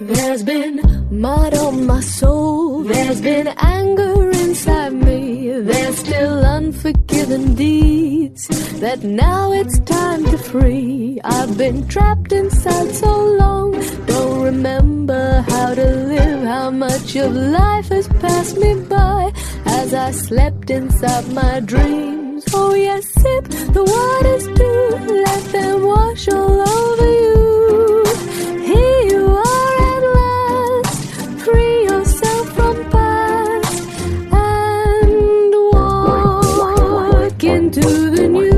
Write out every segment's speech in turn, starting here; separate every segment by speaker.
Speaker 1: There's been mud on my soul, there's been anger inside me, there's still unforgiven deeds that now it's time to free. I've been trapped inside so long, don't remember how to live, how much of life has passed me by as I slept inside my dreams. Oh yes, sip the waters too, let them wash all over you. Here you are at last, free yourself from past and walk into the new.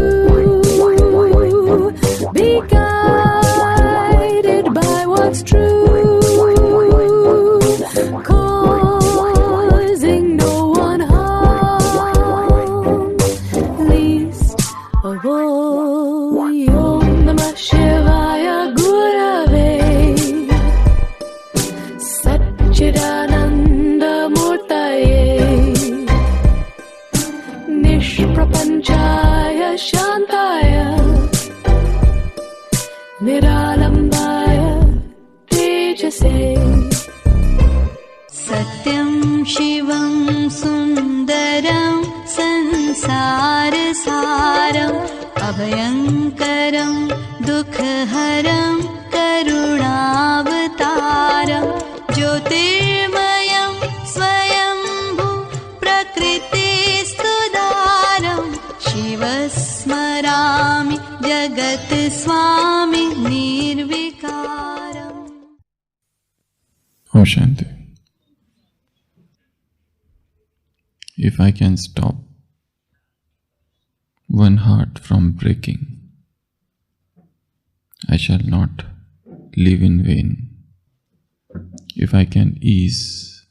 Speaker 1: Be guided by what's true, causing no one harm, least of all. Om Namah Shivaya Gurave Sat-Chit-Anand Murtaye Nishprapanchaya Shantaya Niralambaya Tejase.
Speaker 2: Satyam Shivam Sundaram Sansarasaram Abhayankaram Dukhaharam Karunavataram Jyotirmayam Swayambhu Prakriti Sudaram Shivasmarami Jagat Swami Nirvikaram.
Speaker 3: Om Shanti. If I can stop one heart from breaking, I shall not live in vain. If I can ease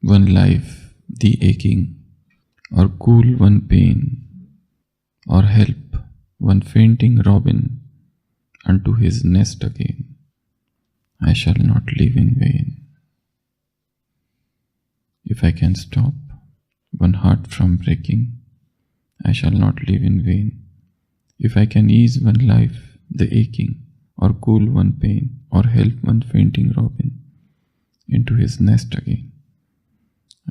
Speaker 3: one life the aching, or cool one pain, or help one fainting robin unto his nest again, I shall not live in vain. If I can stop one heart from breaking, I shall not live in vain. If I can ease one life the aching, or cool one pain, or help one fainting robin into his nest again,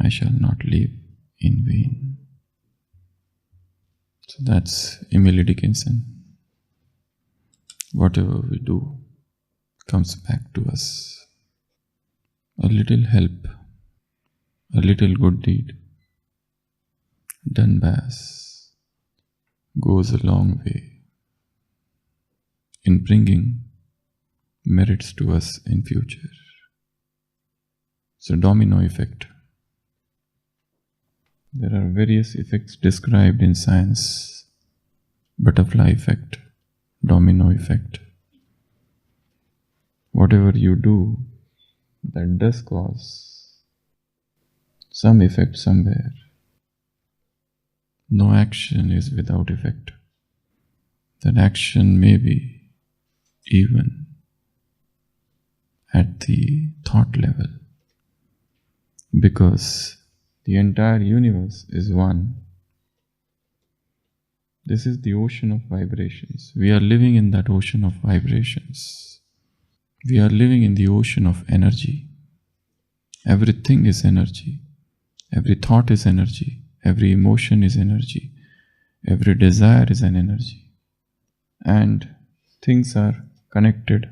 Speaker 3: I shall not live in vain. So that's Emily Dickinson. Whatever we do comes back to us. A little help, a little good deed done by us goes a long way in bringing merits to us in future. So, domino effect. There are various effects described in science: butterfly effect, domino effect. Whatever you do, that does cause some effect somewhere. No action is without effect. That action may be even at the thought level, because the entire universe is one. This is the ocean of vibrations. We are living in that ocean of vibrations. We are living in the ocean of energy. Everything is energy. Every thought is energy. Every emotion is energy. Every desire is an energy. And things are connected,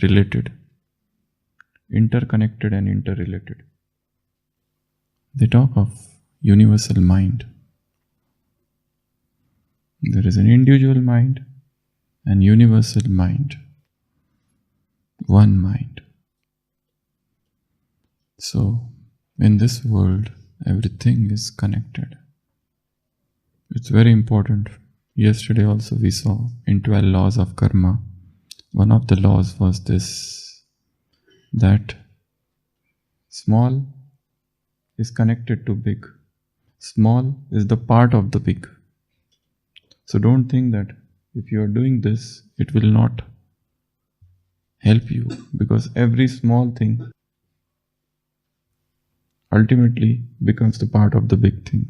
Speaker 3: related, interconnected and interrelated. They talk of universal mind. There is an individual mind and universal mind. One mind. So, in this world, everything is connected. It's very important. Yesterday also we saw in 12 laws of karma, one of the laws was this, that small is connected to big. Small is the part of the big. So don't think that if you are doing this, it will not help you, because every small thing ultimately becomes the part of the big thing.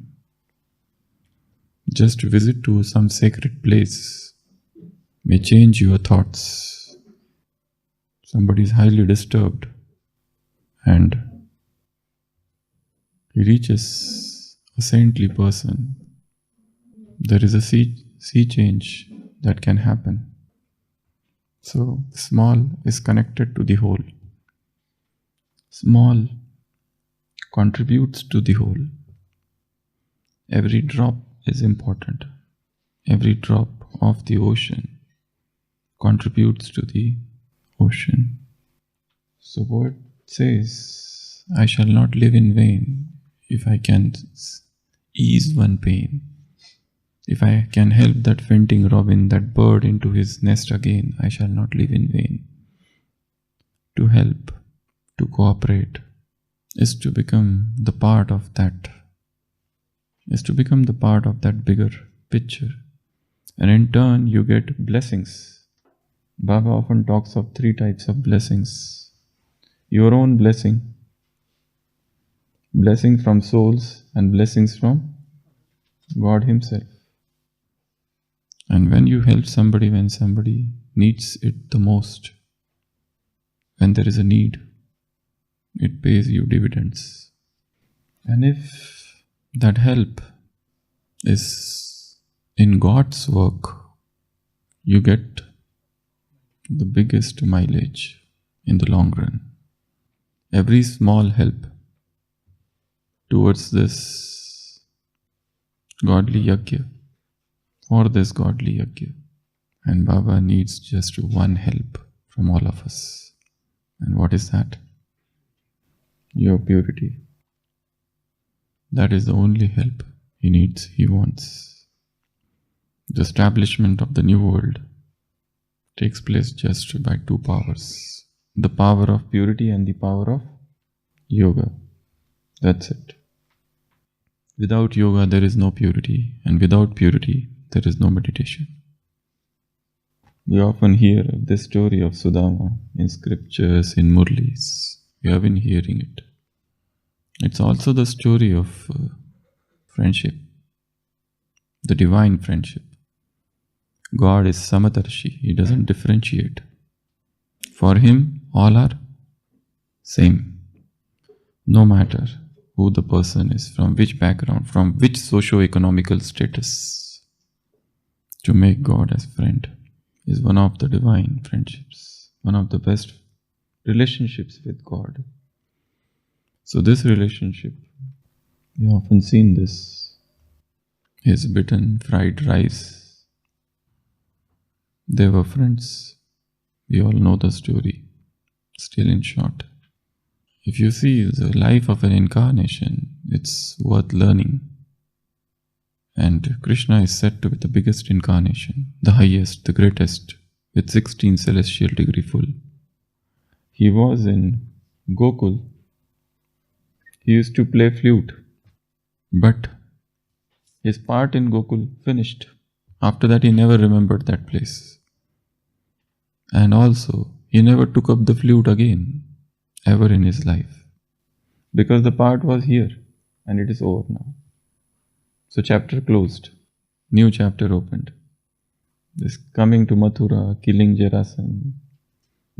Speaker 3: Just visit to some sacred place may change your thoughts. Somebody is highly disturbed, and he reaches a saintly person, there is a sea change that can happen. So small is connected to the whole. Small contributes to the whole. Every drop is important. Every drop of the ocean contributes to the ocean. So what says, I shall not live in vain if I can ease one pain. If I can help that fainting robin, that bird into his nest again, I shall not live in vain. To help, to cooperate, is to become the part of that, bigger picture. And in turn, you get blessings. Baba often talks of 3 types of blessings. Your own blessing, blessing from souls, and blessings from God Himself. And when you help somebody, when somebody needs it the most, when there is a need, it pays you dividends. And if that help is in God's work, you get the biggest mileage in the long run. Every small help towards this godly yajna, for this godly yajna. And Baba needs just one help from all of us. And what is that? Your purity. That is the only help he needs, he wants. The establishment of the new world takes place just by 2 powers. The power of purity and the power of yoga. That's it. Without yoga there is no purity, and without purity there is no meditation. We often hear of this story of Sudama in scriptures, in Murlis. We have been hearing it. It's also the story of friendship, the divine friendship. God is Samadarshi, He doesn't differentiate. For Him, all are same. No matter who the person is, from which background, from which socio-economical status. To make God as friend is one of the divine friendships, one of the best relationships with God. So this relationship, we have often seen this, is bitten fried rice. They were friends. We all know the story. Still in short, if you see the life of an incarnation, it's worth learning. And Krishna is said to be the biggest incarnation, the highest, the greatest, with 16 celestial degree full. He was in Gokul. He used to play flute, but his part in Gokul finished. After that he never remembered that place. And also, he never took up the flute again, ever in his life. Because the part was here, and it is over now. So chapter closed, new chapter opened. This coming to Mathura, killing Jarasan,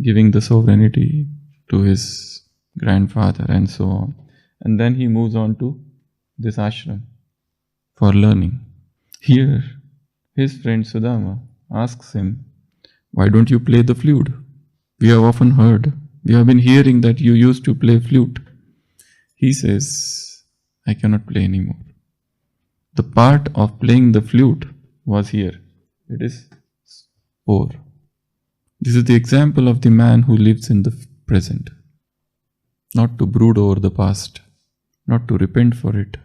Speaker 3: giving the sovereignty to his grandfather and so on. And then he moves on to this ashram for learning. Here, his friend Sudama asks him, why don't you play the flute? We have often heard, we have been hearing that you used to play flute. He says, I cannot play anymore. The part of playing the flute was here. It is over. This is the example of the man who lives in the present. Not to brood over the past, not to repent for it,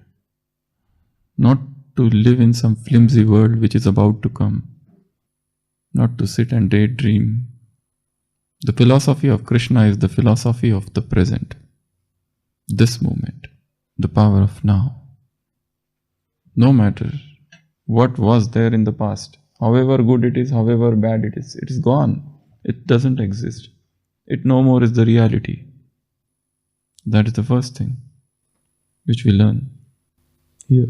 Speaker 3: not to live in some flimsy world which is about to come, not to sit and daydream. The philosophy of Krishna is the philosophy of the present, this moment, the power of now. No matter what was there in the past, however good it is, however bad it is gone. It doesn't exist. It no more is the reality. That is the first thing which we learn here.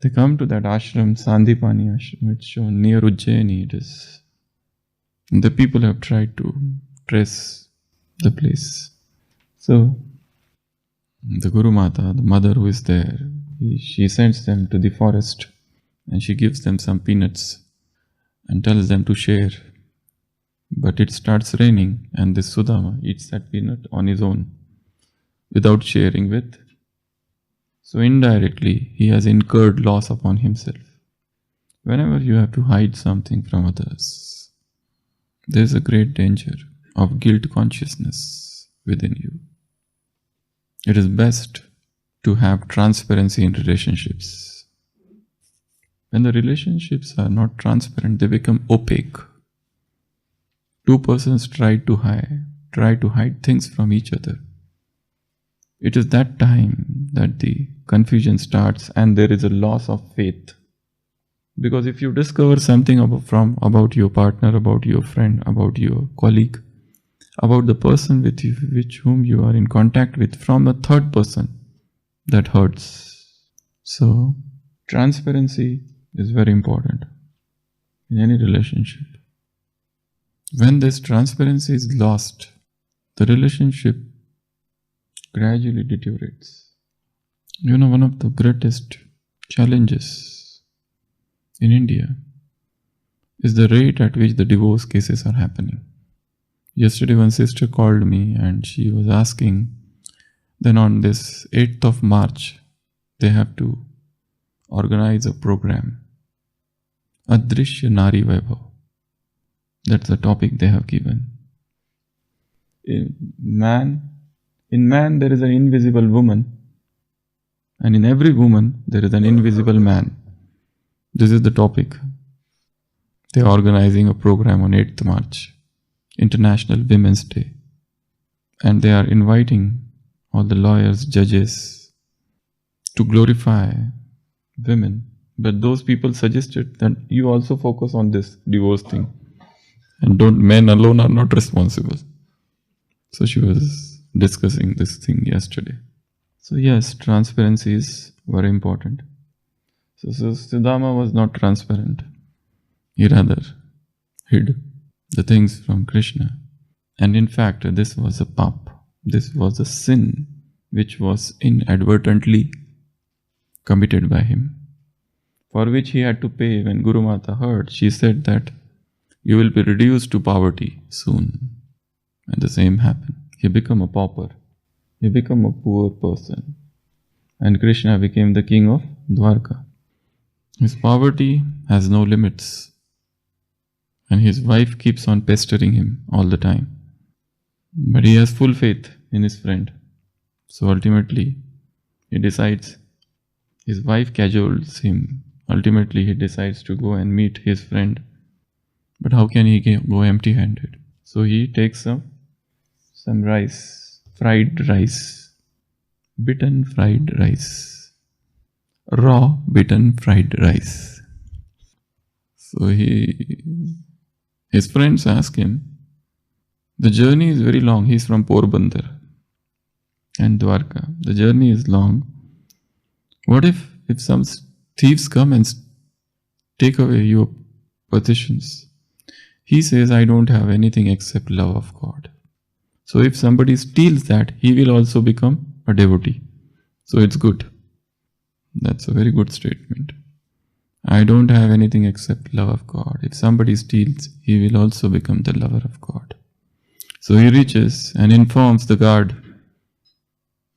Speaker 3: They come to that ashram, Sandipani ashram, it's shown near Ujjaini. It is. And the people have tried to trace the place. So, the Guru Mata, the mother who is there, she sends them to the forest and she gives them some peanuts and tells them to share. But it starts raining and this Sudama eats that peanut on his own without sharing with. So indirectly, he has incurred loss upon himself. Whenever you have to hide something from others, there is a great danger of guilt consciousness within you. It is best to have transparency in relationships. When the relationships are not transparent, they become opaque. Two persons try to hide things from each other. It is that time that the confusion starts and there is a loss of faith. Because if you discover something about your partner, about your friend, about your colleague, about the person with whom you are in contact with from a third person, that hurts. So, transparency is very important in any relationship. When this transparency is lost, the relationship gradually deteriorates. One of the greatest challenges in India is the rate at which the divorce cases are happening. Yesterday one sister called me and she was asking, then on this 8th of March, they have to organize a program, Adrishya Nari Vaibhav. That's the topic they have given. In man there is an invisible woman, and in every woman there is an invisible man. This is the topic. They are organizing a program on 8th March, International Women's Day, and they are inviting all the lawyers, judges to glorify women. But those people suggested that you also focus on this divorce thing. And men alone are not responsible. So she was discussing this thing yesterday. So yes, transparency is very important. So Sudama was not transparent. He rather hid the things from Krishna. And in fact, this was a pap. This was a sin which was inadvertently committed by him, for which he had to pay. When Guru Mata heard, she said that you will be reduced to poverty soon. And the same happened. He became a pauper. He became a poor person. And Krishna became the king of Dwarka. His poverty has no limits. And his wife keeps on pestering him all the time. But he has full faith in his friend. So ultimately, he decides, his wife cajoles him. Ultimately, he decides to go and meet his friend. But how can he go empty-handed? So he takes some rice, fried rice, bitten fried rice, raw bitten fried rice. So his friends ask him, the journey is very long. He's from Porbandar and Dwarka. The journey is long. What if some thieves come and take away your possessions? He says, I don't have anything except love of God. So if somebody steals that, he will also become a devotee. So it's good. That's a very good statement. I don't have anything except love of God. If somebody steals, he will also become the lover of God. So he reaches and informs the guard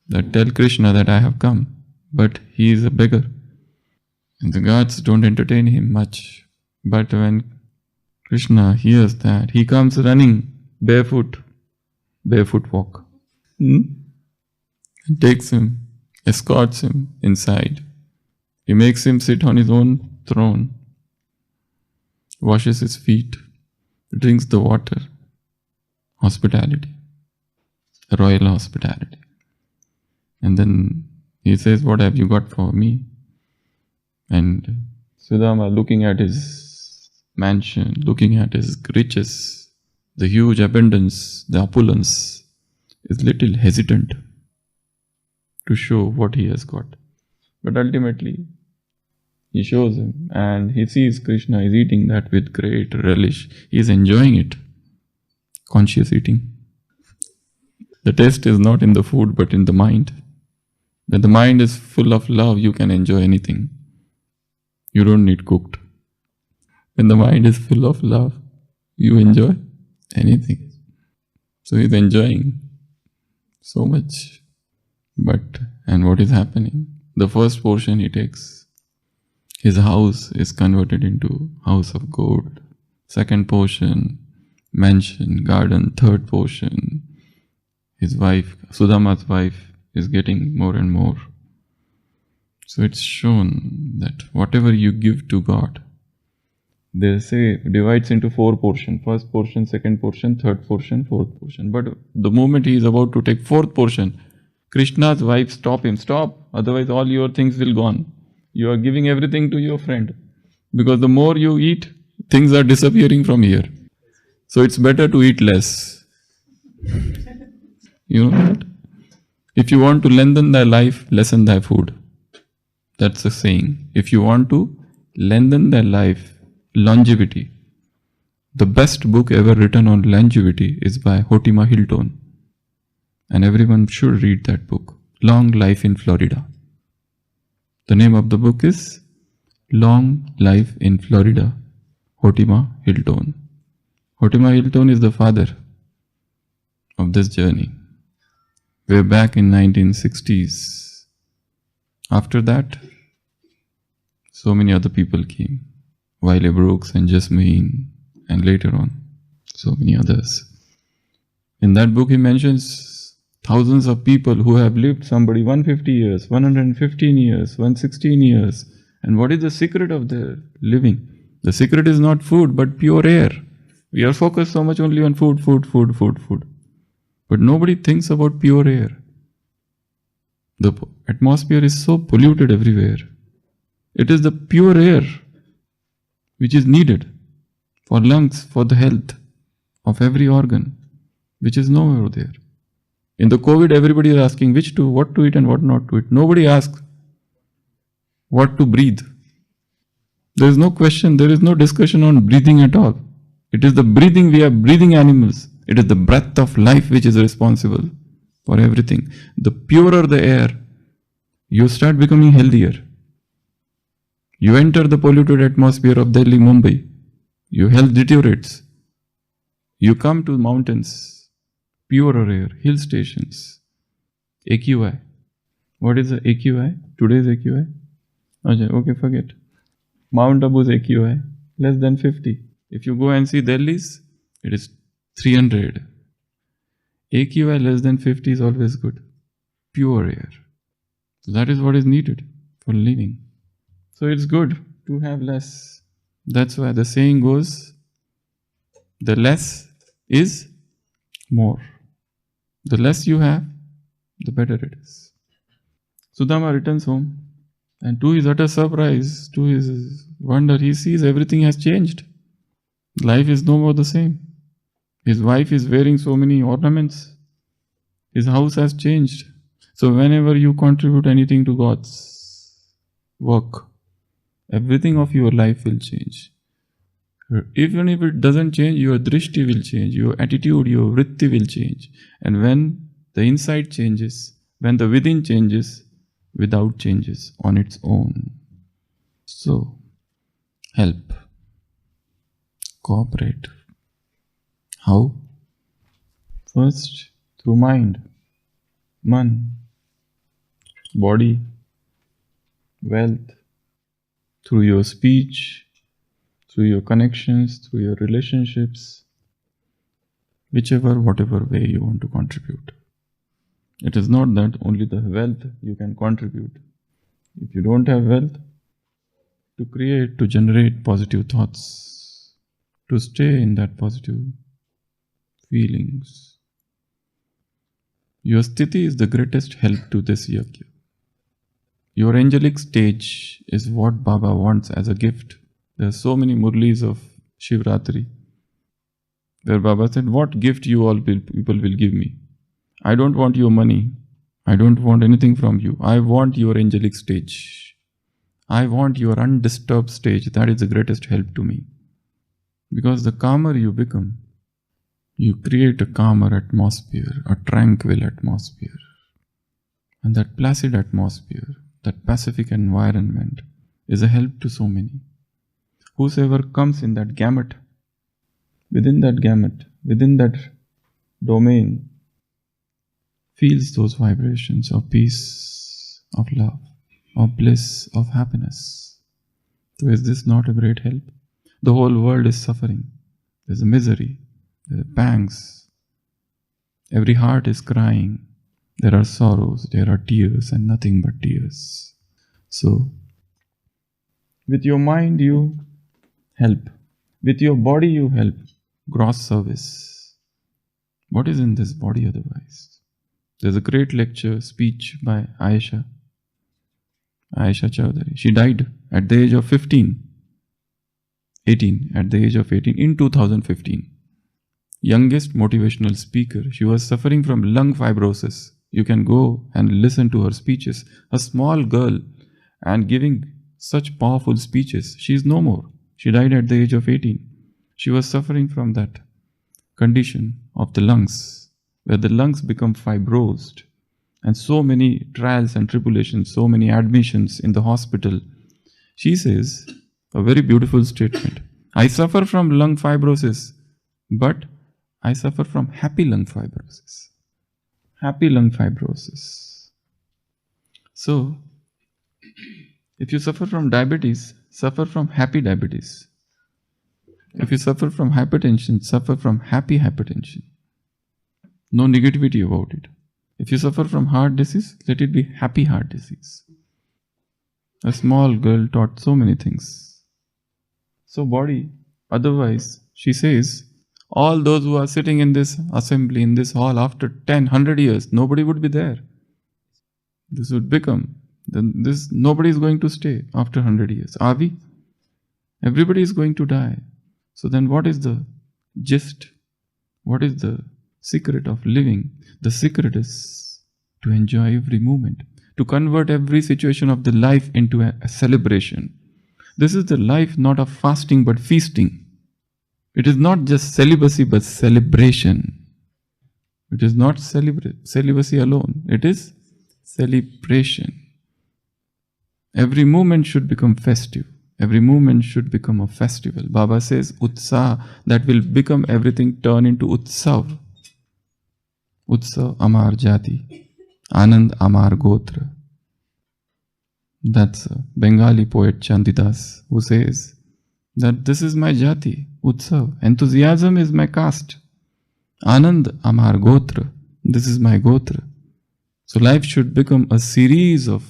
Speaker 3: that tell Krishna that I have come, but he is a beggar. And the guards don't entertain him much. But when Krishna hears that, he comes running barefoot walk, and takes him, escorts him inside. He makes him sit on his own throne, washes his feet, drinks the water. Hospitality, royal hospitality. And then he says, what have you got for me? And Sudama, looking at his mansion, looking at his riches, the huge abundance, the opulence, is little hesitant to show what he has got. But ultimately, he shows him, and he sees Krishna is eating that with great relish. He is enjoying it. Conscious eating. The taste is not in the food but in the mind. When the mind is full of love, you can enjoy anything. You don't need cooked. When the mind is full of love, you enjoy anything. So he's enjoying so much. And what is happening? The first portion he takes, his house is converted into house of gold. Second portion, mansion, garden. Third portion, his wife, Sudama's wife, is getting more and more. So it's shown that whatever you give to God, they say divides into 4 portions. First portion, second portion, third portion, fourth portion. But the moment he is about to take fourth portion, Krishna's wife stop him. Stop, otherwise all your things will gone. You are giving everything to your friend. Because the more you eat, things are disappearing from here. So it's better to eat less. You know that? If you want to lengthen thy life, lessen thy food. That's the saying. If you want to lengthen thy life, longevity. The best book ever written on longevity is by Hotima Hilton. And everyone should read that book. Long Life in Florida. The name of the book is Long Life in Florida. Hotima Hilton. Hotima Hilton is the father of this journey. Way back in 1960s. After that, so many other people came. Wiley Brooks and Jasmine, and later on, so many others. In that book he mentions thousands of people who have lived, somebody 150 years, 115 years, 116 years. And what is the secret of their living? The secret is not food, but pure air. We are focused so much only on food. But nobody thinks about pure air. The atmosphere is so polluted everywhere. It is the pure air which is needed for lungs, for the health of every organ, which is nowhere there. In the COVID, everybody is asking what to eat and what not to eat. Nobody asks what to breathe. There is no question, there is no discussion on breathing at all. It is the breathing, we are breathing animals. It is the breath of life which is responsible for everything. The purer the air, you start becoming healthier. You enter the polluted atmosphere of Delhi, Mumbai, your health deteriorates. You come to mountains, purer air, hill stations, AQI. What is the AQI? Today's AQI? Okay, forget. Mount Abu's AQI, less than 50. If you go and see Delhi's, it is 300. AQI less than 50 is always good. Pure air. So that is what is needed for living. So it's good to have less. That's why the saying goes, the less is more. The less you have, the better it is. Sudama returns home, and to his utter surprise, to his wonder, he sees everything has changed. Life is no more the same. His wife is wearing so many ornaments. His house has changed. So whenever you contribute anything to God's work, everything of your life will change. Even if it doesn't change, your drishti will change, your attitude, your vritti will change. And when the inside changes, when the within changes, without changes on its own. So, help. Cooperate. How? First, through mind, man, body, wealth, through your speech, through your connections, through your relationships, whatever way you want to contribute. It is not that only the wealth you can contribute. If you don't have wealth, to create, to generate positive thoughts, to stay in that positive feelings. Your sthiti is the greatest help to this yajna. Your angelic stage is what Baba wants as a gift. There are so many murlis of Shivratri where Baba said, what gift you all people will give me? I don't want your money. I don't want anything from you. I want your angelic stage. I want your undisturbed stage. That is the greatest help to me. Because the calmer you become, You create a calmer atmosphere, a tranquil atmosphere. And that placid atmosphere, that pacific environment is a help to so many. Whosoever comes in that gamut, within that domain, feels those vibrations of peace, of love, of bliss, of happiness. So is this not a great help? The whole world is suffering. There's a misery, there are pangs. Every heart is crying. There are sorrows, there are tears, and nothing but tears. So, with your mind you help. With your body you help. Gross service. What is in this body otherwise? There's a great lecture, speech by Ayesha Chowdhury. She died at the age of 18, at the age of 18 in 2015. Youngest motivational speaker. She was suffering from lung fibrosis. You can go and listen to her speeches. A small girl and giving such powerful speeches. She is no more. She died at the age of 18. She was suffering from that condition of the lungs, where the lungs become fibrosed. And so many trials and tribulations, so many admissions in the hospital. She says a very beautiful statement. I suffer from lung fibrosis, but I suffer from happy lung fibrosis. Happy lung fibrosis. So, if you suffer from diabetes, suffer from happy diabetes. If you suffer from hypertension, suffer from happy hypertension. No negativity about it. If you suffer from heart disease, let it be happy heart disease. A small girl taught so many things. So body, otherwise, she says, all those who are sitting in this assembly, in this hall after 10, 100 years, nobody would be there. This would become, nobody is going to stay after 100 years. Are we? Everybody is going to die. So then what is the gist? What is the secret of living? The secret is to enjoy every moment, to convert every situation of the life into a celebration. This is the life not of fasting but feasting. It is not just celibacy but celebration. It is not celibacy alone. It is celebration. Every moment should become festive. Every moment should become a festival. Baba says, Utsaha, that will become everything turn into Utsav. Utsav Amar Jati. Anand Amar Gotra. That's a Bengali poet Chandidas who says that this is my Jati, Utsav. Enthusiasm is my caste. Anand Amar Gotra. This is my Gotra. So life should become a series of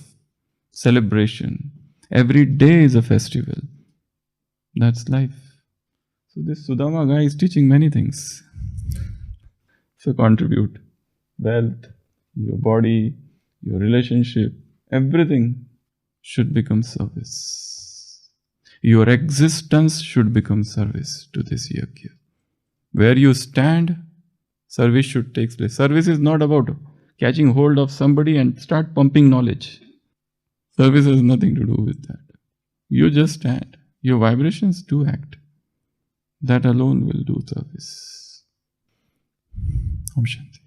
Speaker 3: celebration. Every day is a festival. That's life. So this Sudama guy is teaching many things. So contribute. Wealth, your body, your relationship, everything should become service. Your existence should become service to this yajna. Where you stand, service should take place. Service is not about catching hold of somebody and start pumping knowledge. Service has nothing to do with that. You just stand. Your vibrations do act. That alone will do service. Om Shanti.